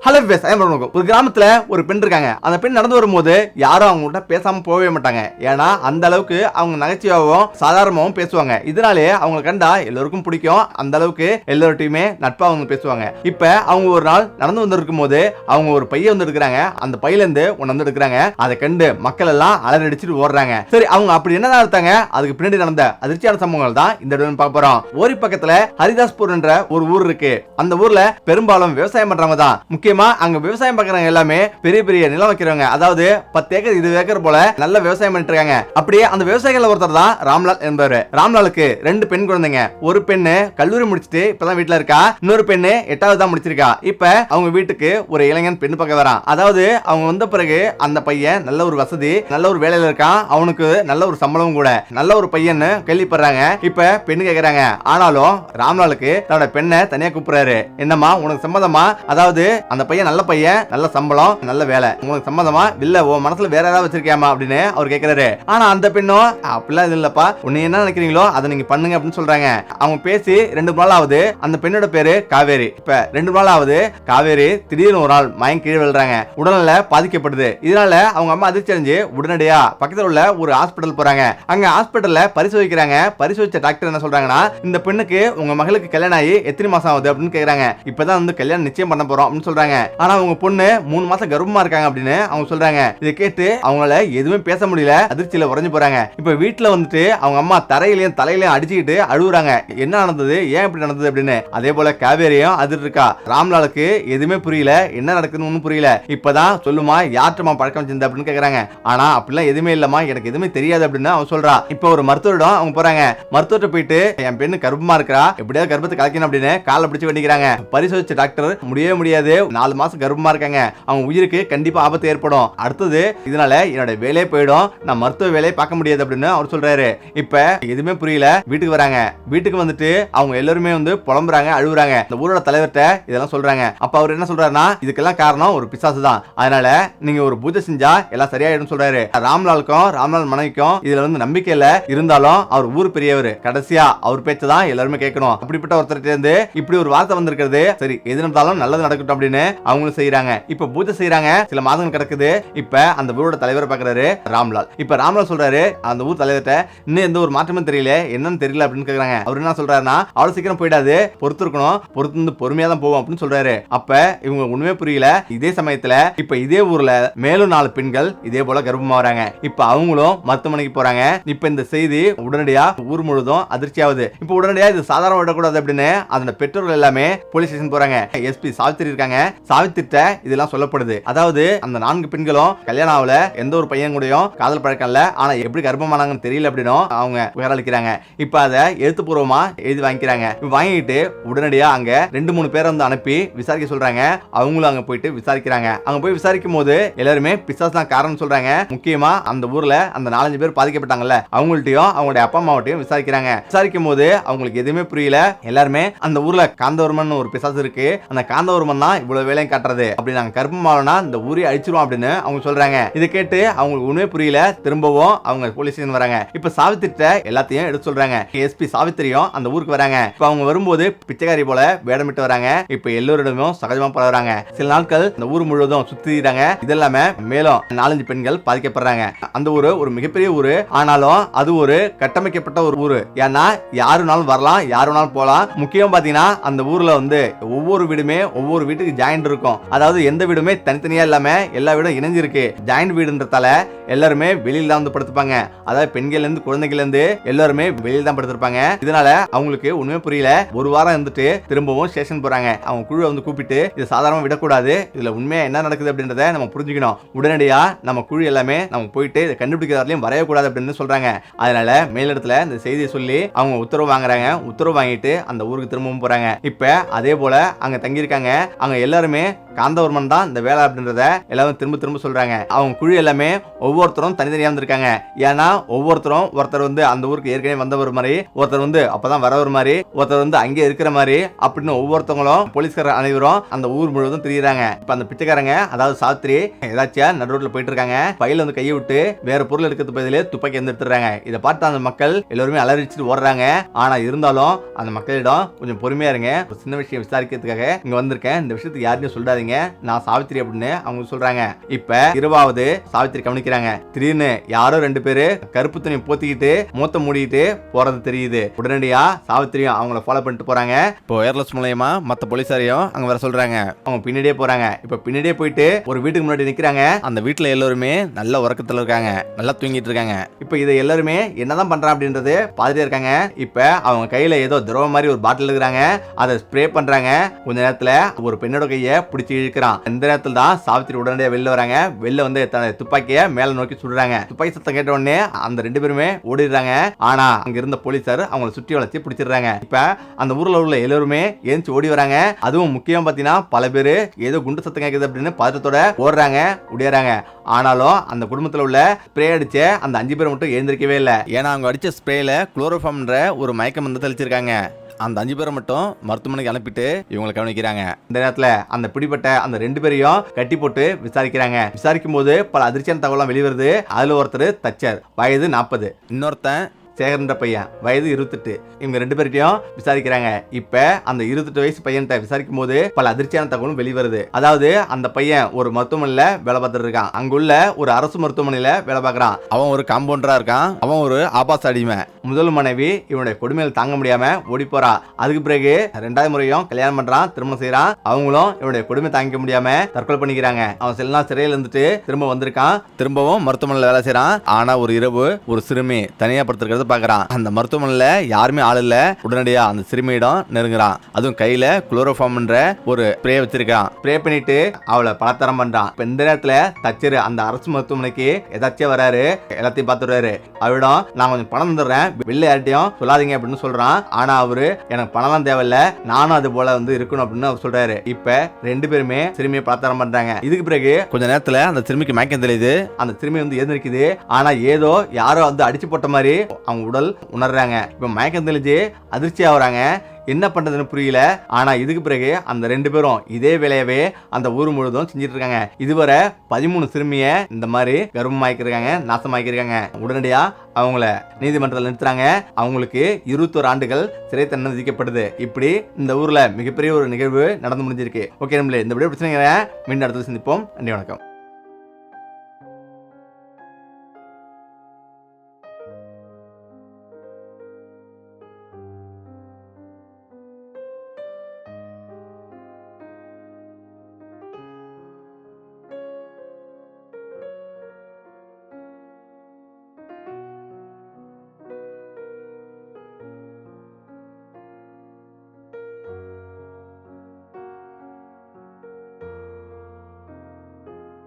Hello base ஒரு கிராமத்துல ஒரு பெண் இருக்காங்க. அந்த பெண் நடந்து வரும்போது யாரும் அவங்க கிட்ட பேசாம போகவே மாட்டாங்க. ஏன்னா அந்த அளவுக்கு அவங்க நகைச்சுவாவும் சாதாரணமாவும் பேசுவாங்க. இதனாலே அவங்க கண்டா எல்லாருக்கும் பிடிக்கும். அந்த அளவுக்கு எல்லார்ட்டையுமே நட்பா அவங்க பேசுவாங்க. இப்ப அவங்க ஒரு நாள் நடந்து வந்திருக்கும் போது அவங்க ஒரு பைய வந்து எடுக்கிறாங்க. அந்த பையில இருந்து ஒன்னு வந்து எடுக்கிறாங்க. அதை கண்டு மக்கள் எல்லாம் அலறடிச்சிட்டு ஓடுறாங்க. சரி, அவங்க அப்படி என்ன எடுத்தாங்க, அதுக்கு பின்னாடி நடந்த அதிர்ச்சியான சம்பவங்கள் தான் இந்த வீடியோல பார்க்க போறோம். ஓரி பக்கத்துல ஹரிதாஸ்பூர் என்ற ஒரு ஊர் இருக்கு. அந்த ஊர்ல பெரும்பாலும் விவசாயம் பண்றவங்க தான். முக்கியமா அங்க விவசாயம் பார்க்கறவங்க எல்லாமே பெரிய பெரிய நிலம் வைக்கிறவங்க. அதாவது 10 ஏக்கர் 20 ஏக்கர் போல நல்ல விவசாயம் பண்ணிட்டு இருக்காங்க. அப்படியே அந்த விவசாயிகள் ஒருத்தர் தான் ராம்லால் என்பவர். ராம்லாலுக்கு 2 பெண் குழந்தைங்க. ஒரு பெண்ணு கல்லூரி முடிச்சிட்டு இப்பதான் வீட்டுல இருக்கா. இன்னொரு பெண்ணு 8வது தான் முடிச்சிருக்கா. இப்ப அவங்க வீட்டுக்கு ஒரு இளைஞன் பெண்ணு பார்க்க வரான். அதாவது அவங்க வந்த பிறகு அந்த பையன் நல்ல ஒரு வசதி, நல்ல ஒரு வேலையில இருக்கான். அவனுக்கு நல்ல ஒரு சம்பளமும் கூட. நல்ல ஒரு பையன் கேள்விப்படுறாங்க. இப்ப பெண்ணு கேக்குறாங்க. ஆனாலும் ராம்லாலுக்கு தன்னோட பெண்ணை தனியா கூப்பிடுறாரு. என்னம்மா உனக்கு சம்மதமா? அதாவது அந்த பையன் நல்ல பையன், நல்ல சம்பளம், நல்ல வேலை, உங்களுக்கு சம்மதமா? இல்ல உன் மனசுல வேற ஏதாவது வச்சிருக்கியாமா அப்படின்னு அவர் கேக்குறாரு. ஆனா அந்த பெண்ணும் அப்படிலாம் இது இல்லப்பா, உன்னை என்ன நினைக்கிறீங்களோ அதை நீங்க பண்ணுங்க அப்படின்னு சொல்றாங்க. அவங்க பேசி 2 நாள் ஆகுது. அந்த பெண்ணோட பேரு காவேரி. இப்ப 2 நாள் ஆகுது. காவேரி திடீர்னு ஒரு நாள் மயங்கி கீழே விழுறாங்க. உடல்நல பாதிக்கப்படுது. இதனால அவங்க அம்மா அதிர்ச்சி அடைஞ்சு உடனடியா பக்கத்துல உள்ள ஒரு ஹாஸ்பிட்டல் போறாங்க. அங்க ஹாஸ்பிட்டல்ல பரிசோதிக்கிறாங்க. பரிசோதிச்ச டாக்டர் என்ன சொல்றாங்கன்னா, இந்த பெண்ணுக்கு உங்க மகளுக்கு கல்யாணம் ஆகி எத்தனை மாசம் ஆகுது அப்படின்னு கேக்குறாங்க. இப்பதான் வந்து கல்யாணம் நிச்சயம் பண்ண போறோம் அப்படின்னு சொல்றாங்க. ஆனா அவங்க பொண்ணு 3 மாசம் கர்ப்பமா இருக்காங்க அப்படின்னு அவங்க சொல்றாங்க. இதை கேட்டு அவங்களால எதுவுமே பேச முடியல. அதிர்ச்சியில உறைஞ்சு போறாங்க. இப்ப வீட்டுல வந்துட்டு அவங்க அம்மா தரையிலையும் தலையிலையும் அடிச்சுக்கிட்டு அழுகுறாங்க. என்ன நடந்தது, ஏன் இப்படி நடந்தது அப்படின்னு. அதே போல காவேரியும் அதிர்ட்டு இருக்கா. ராம்லாலுக்கு எதுவுமே புரியல, என்ன நடக்குதுன்னு ஒன்னும் புரியல. இப்பதான் சொல்லுமா, யார்ட்டமா பழக்கம் செஞ்ச அப்படின்னு கேக்குறாங்க. ஆனா அப்படிலாம் எதுவுமே இல்லமா, எனக்கு எதுவுமே தெரியாது அப்படின்னு அவன் சொல்றா. இப்ப ஒரு மருத்துவரிடம் அவங்க போறாங்க. மருத்துவர்கிட்ட போயிட்டு என் பெண்ணு கர்ப்பமா இருக்கா, எப்படியாவது கர்ப்பத்தை கலக்கணும் அப்படின்னு காலை பிடிச்சு வேண்டிக்கிறாங்க. பரிசோதிச்ச டாக்டர் முடியவே முடியாது, 4 மாசம் கர்ப்பமா இருக்காங்க, அவங்க உயிருக்கு கண்டிப்பா ஆபத்து ஏற்படும், அடுத்தது இதனால என்னோட வேலையே போயிடும், நான் மருத்துவ வேலையை பார்க்க முடியாது அப்படின்னு அவர் சொல்றாரு. இப்ப எதுவுமே புரியல. வீட்டுக்கு வராங்க. வீட்டுக்கு வந்துட்டு அவங்க எல்லாருமே வந்து புலம்புறாங்க, அழுகுறாங்க. இந்த ஊரோட தலைவர்கிட்ட இதெல்லாம் சொல்றாங்க. அப்ப அவர் என்ன சொல்றாருன்னா, இதுக்கெல்லாம் காரணம் ஒரு பிசாசு தான், அதனால நீங்க ஒரு பூஜை செஞ்சா எல்லாம் சரியாயிடும் சொல்றாரு. ராம்லாலுக்கும் ராம்லால் மனைவிக்கும் இதுல வந்து நம்பிக்கை இல்ல. இருந்தாலும் அவர் ஊர் பெரியவர், கடைசியா அவர் பேச்ச தான் எல்லாருமே கேட்கணும். அப்படிப்பட்ட ஒருத்தர்கிட்ட இருந்து இப்படி ஒரு வார்த்தை வந்திருக்கிறது, சரி எது நடந்தாலும் நல்லது நடக்கட்டும் அப்படின்னு அவங்களும் செய்யறாங்க. இப்ப பூஜை செய்யறாங்க. சில மாதங்கள் கிடக்குது. இப்ப அந்த ஊரோட தலைவரை பாக்குறாரு ராம்லால். இப்ப ராம்லால் சொல்றாரு அந்த ஊர் தலைவர்கிட்ட, இன்னும் எந்த ஒரு மாற்றமும் தெரியல, என்னன்னு தெரியல அப்படின்னு கேக்குறாங்க. அவர் என்ன சொல்றாருன்னா, அவ்வளவு சீக்கிரம் போயிடாது, பொறுத்து இருக்கணும், பொறுத்து இருந்து பொறுமையா தான் போவோம் அப்படின்னு சொல்றாரு. அப்ப இவங்க ஒண்ணுமே புரியல. இதே சமயத்துல இப்ப இதே ஊர்ல மேலும் 4 பெண்கள் இதே போல கர்ப்பமா வராங்க. இப்ப அவங்களும் மருத்துவமனைக்கு போறாங்க. இப்ப இந்த செய்தி உடனடியா ஊர் முழுதும் அதிர்ச்சி ஆகுது. இப்ப உடனடியா இது சாதாரண விடக்கூடாது அப்படின்னு அதோட பெற்றோர்கள் எல்லாமே போலீஸ் ஸ்டேஷன் போறாங்க. எஸ்பி சாவித்திரி இருக்காங்க. சாவித்திரிட்ட இதெல்லாம் சொல்லப்படுது. அதாவது அந்த 4 பெண்களும் கல்யாணம் ஆகல, எந்த ஒரு பையன் கூடயும் காதல் பழக்கம் இல்ல, ஆனா எப்படி கர்ப்பமானாங்கன்னு தெரியல அப்படின்னு அவங்க புகாரளிக்கிறாங்க. இப்ப அதை எழுத்துப்பூர்வமா எழுதி வாங்கிக்கிறாங்க. வாங்கிட்டு உடனடியா அங்க 2-3 பேரை வந்து அனுப்பி விசாரிக்க சொல்றாங்க. அவங்களும் அங்க போயிட்டு விசாரிக்கிறாங்க. அங்க போய் விசாரிக்கும் போது எல்லாருமே பிசாசு தான் காரணம் சொல்றாங்க. முக்கியமா அந்த ஊர்ல அந்த 4-5 பேர் பாதிக்கப்பட்டாங்கல்ல, அவங்கள்ட்டையும் அவங்களுடைய அப்பா அம்மாவட்டையும் விசாரிக்கிறாங்க. விசாரிக்கும் போது அவங்களுக்கு எதுவுமே புரியல. எல்லாருமே அந்த ஊர்ல காந்தவர்மன் ஒரு பிசாசு இருக்கு, அந்த காந்தவர்மன் தான் இவ்வளவு வேலையும் காட்டுறது, அப்படி நாங்க கர்ப்பமாவனா இந்த ஊரே அழிச்சிருவோம் அப்படின்னு அவங்க சொல்றாங்க. இதை கேட்டு அவங்களுக்கு ஒண்ணுமே புரியல. திரும்பவும் அவங்க போலீஸ் ஸ்டேஷன் வராங்க. இப்ப சாவித்திரிட்ட எல்லாத்தையும் எடுத்து சொல்றாங்க. எஸ்பி சாவித்திரியும் அந்த ஊருக்கு வராங்க. இப்ப அவங்க வரும்போது பிச்சைக்காரி போல வேடமிட்டு வராங்க. இப்ப எல்லோரிடமும் சகஜமா பழகுறாங்க. சில நாட்கள் அந்த ஊர் முழுவதும் சுத்திடுறாங்க. இதெல்லாம மேலும் 4-5 பெண்கள் பாதிக்கப்படுறாங்க. அந்த ஊரு ஒரு மிகப்பெரிய ஊரு, ஆனாலும் அது ஒரு கட்டமைக்கப்பட்ட ஒரு ஊரு. ஏன்னா யாருனாலும் வரலாம், யாருனாலும் போலாம். முக்கியம் பாத்தீங்கன்னா அந்த ஊர்ல வந்து ஒவ்வொரு வீடுமே ஒவ்வொரு வீட்டுக்கு ஜாயிண்ட் இருக்கும். அதாவது எந்த வீடுமே தனித்தனியா இல்லாம எல்லா வீடும் இணைஞ்சிருக்கு. ஜாயிண்ட் வீடுன்றதால எல்லாருமே வெளியில தான் வந்து படுத்துப்பாங்க. அதாவது பெண்கள் இருந்து குழந்தைகள் இருந்து எல்லாருமே வெளியில தான் படுத்திருப்பாங்க. இதனால அவங்களுக்கு ஒண்ணுமே புரியல. ஒரு வாரம் இருந்துட்டு திரும்பவும் ஸ்டேஷன் போறாங்க. அவங்க குழுவை வந்து கூப்பிட்டு இதை சாதாரணமா விடக்கூடாது, இதுல உண்மையா என்ன நடக்குது அப்படின்றத நம்ம புரிஞ்சுக்கணும், உடனடியா நம்ம குழு எல்லாமே நம்ம போயிட்டு இதை கண்டுபிடிக்கிறதாலையும் வரையக்கூடாது அப்படின்னு சொல்றாங்க. அதனால மேலிடத்துல இந்த செய்தியை சொல்லி அவங்க உத்தரவு வாங்குறாங்க. உத்தரவு வாங்கிட்டு அந்த ஊருக்கு திரும்பவும் போறாங்க. இப்ப அதே போல அங்க தங்கியிருக்காங்க. அங்க எல்லாருமே காந்தவர்மன் தான் இந்த வேலை அப்படின்றத எல்லாரும் திரும்ப திரும்ப சொல்றாங்க. அவங்க குழு எல்லாமே ஒவ்வொருத்தரும் தனித்தனியா வந்திருக்காங்க. ஏன்னா ஒவ்வொருத்தரும் ஒருத்தர் வந்து அந்த ஊருக்கு ஏற்கனவே வந்தவர் மாதிரி, ஒருத்தர் வந்து அப்பதான் வரவர் மாதிரி, ஒருத்தர் வந்து அங்கே இருக்கிற மாதிரி அப்படின்னு ஒவ்வொருத்தவங்களும் போலீஸ்கார அனைவரும் அந்த ஊர் முழுவதும் தெரியுறாங்க. இப்ப அந்த பிச்சைக்காரங்க அதாவது சாத்திரி ஏதாச்சும் நடு ரோட்ல போயிட்டு இருக்காங்க. பையில வந்து கையை விட்டு வேற பொருள் எடுக்கிறது பதிலே துப்பாக்கி எடுத்துறாங்க. இதை பார்த்து அந்த மக்கள் எல்லாருமே அலறிச்சுட்டு ஓடுறாங்க. ஆனா இருந்தாலும் அந்த மக்களிடம் கொஞ்சம் பொறுமையா இருங்க, ஒரு சின்ன விஷயம் விசாரிக்கிறதுக்காக இங்க வந்திருக்கேன், இந்த விஷயத்துக்கு யாருமே சொல்லாதீங்க பயப்படாதீங்க, நான் சாவித்திரி அப்படின்னு அவங்க சொல்றாங்க. இப்ப இரவாவது சாவித்திரி கவனிக்கிறாங்க. திடீர்னு யாரோ 2 பேரு கருப்பு துணி போத்திக்கிட்டு மூத்த மூடிட்டு போறது தெரியுது. உடனடியா சாவித்திரியும் அவங்கள ஃபாலோ பண்ணிட்டு போறாங்க. இப்போ ஒயர்லெஸ் மூலமா மத்த போலீசாரையும் அங்க வர சொல்றாங்க. அவங்க பின்னாடியே போறாங்க. இப்ப பின்னாடியே போயிட்டு ஒரு வீட்டுக்கு முன்னாடி நிக்கிறாங்க. அந்த வீட்டுல எல்லாருமே நல்ல உறக்கத்துல இருக்காங்க, நல்லா தூங்கிட்டு இருக்காங்க. இப்ப இதை எல்லாருமே என்னதான் பண்றான் அப்படின்றது பாத்துட்டே இருக்காங்க. இப்ப அவங்க கையில ஏதோ திரவம் மாதிரி ஒரு பாட்டில் இருக்கிறாங்க, அதை ஸ்ப்ரே பண்றாங்க. கொஞ்ச நேரத்துல ஒரு பெண்ணோட கையை பிடிச்சி இழுக்கிறான். இந்த நேரத்துல தான் சாவித்திரி உடனடியாக வெளில வராங்க. வெளில வந்து துப்பாக்கிய மேல நோக்கி சுடுறாங்க. துப்பாக்கி சத்தம் கேட்ட உடனே அந்த 2 பேருமே ஓடிடுறாங்க. ஆனா அங்க இருந்த போலீசார் அவங்களை சுற்றி வளைச்சு பிடிச்சிடுறாங்க. இப்ப அந்த ஊர்ல உள்ள எல்லாருமே ஏஞ்சி ஓடி வராங்க. அதுவும் முக்கியம் பாத்தீங்கன்னா பல பேரு ஏதோ குண்டு சத்தம் கேக்குது அப்படின்னு பதட்டத்தோட ஓடுறாங்க, உடையறாங்க. ஆனாலும் அந்த குடும்பத்துல உள்ள ஸ்ப்ரே அடிச்ச அந்த 5 பேர் மட்டும் எழுந்திருக்கவே இல்லை. ஏன்னா அவங்க அடிச்ச ஸ்ப்ரேல குளோரோஃபார்ம்ன்ற ஒரு மயக்கம் வந்து தெளிச்சிருக்காங்க. அந்த 5 பேரை மட்டும் மருத்துவமனைக்கு அனுப்பிட்டு இவங்களை கவனிக்கிறாங்க. இந்த நேரத்துல அந்த பிடிப்பட்ட அந்த 2 பேரையும் கட்டி போட்டு விசாரிக்கிறாங்க. விசாரிக்கும் போது பல அதிர்ச்சியான தகவலாம் வெளிவருது. அதுல ஒருத்தர் தச்சர், வயது 40, இன்னொருத்தன் சேகர்ன்ற பையன், வயது 28. இவங்க 2 பேர்கிட்டையும் விசாரிக்கிறாங்க. இப்ப அந்த 28 வயசு பையன்கிட்ட விசாரிக்கும் போது பல அதிர்ச்சியான தகவலும் வெளிவருது. அதாவது அந்த பையன் ஒரு மருத்துவமனையில வேலை பார்த்துட்டு இருக்கான். அங்குள்ள ஒரு அரசு மருத்துவமனையில வேலை பார்க்கறான். அவன் ஒரு காம்பவுண்டரா இருக்கான். அவன் ஒரு ஆபாச அடிமை. முதல் மனைவி இவனுடைய கொடுமையில் தாங்க முடியாம ஓடி போறா. அதுக்கு பிறகு 2வது முறையும் கல்யாணம் பண்றான், திருமணம் செய்யறான். அவங்களும் இவனுடைய கொடுமை தாங்கிக்க முடியாம தற்கொலை பண்ணிக்கிறாங்க. அவன் சில நாள் சிறையில் இருந்துட்டு திரும்ப வந்திருக்கான். திரும்பவும் மருத்துவமனையில வேலை செய்யறான். ஆனா ஒரு இரவு ஒரு சிறுமி தனியா படுத்திருக்கிறது பாக்குறான். அந்த மருத்துவமனையில யாருமே ஆள் இல்ல. உடனடியா அந்த சிறுமியிடம் நெருங்குறான். அதுவும் கையில குளோரோஃபார்ம்ன்ற ஒரு ஸ்ப்ரே வச்சிருக்கான். ஸ்ப்ரே பண்ணிட்டு அவளை பலத்தரம் பண்றான். இப்ப இந்த நேரத்துல தச்சர் அந்த அரசு மருத்துவமனைக்கு எதாச்சும் வராரு, எல்லாத்தையும் பார்த்துடுறாரு. அவரிடம் நான் கொஞ்சம் பணம் தந்துடுறேன், வெளில யார்ட்டையும் சொல்லாதீங்க அப்படின்னு சொல்றான். ஆனா அவரு எனக்கு பணம்லாம் தேவையில்ல, நானும் அது போல வந்து இருக்கணும் அப்படின்னு அவர் சொல்றாரு. இப்ப 2 பேருமே சிறுமியை பலத்தரம் பண்றாங்க. இதுக்கு பிறகு கொஞ்ச நேரத்துல அந்த சிறுமிக்கு மயக்கம் தெளியுது. அந்த சிறுமி வந்து எழுந்திருக்குது. ஆனா ஏதோ யாரோ வந்து அடிச்சு போட்ட மாதிரி அவங்க உடல் உணர்றாங்க. இப்ப மயக்கம் தெளிஞ்சு அதிர்ச்சி ஆகுறாங்க. என்ன பண்றதுன்னு புரியல. ஆனா இதுக்கு பிறகு அந்த 2 பேரும் இதே வேலையவே அந்த ஊர் முழுதும் செஞ்சிட்டு இருக்காங்க. இதுவரை 13 சிறுமிய இந்த மாதிரி கர்ப்பமாக்கிருக்காங்க, நாசமாக்கிருக்காங்க. உடனடியா அவங்கள நீதிமன்றத்தில் நிறுத்துறாங்க. அவங்களுக்கு 21 ஆண்டுகள் சிறை தண்டனை விதிக்கப்படுது. இப்படி இந்த ஊர்ல மிகப்பெரிய ஒரு நிகழ்வு நடந்து முடிஞ்சிருக்கு. ஓகே, நம்மளே இந்த வீடியோ பிரச்சனை மீண்டும் அடுத்து சந்திப்போம். நன்றி, வணக்கம்.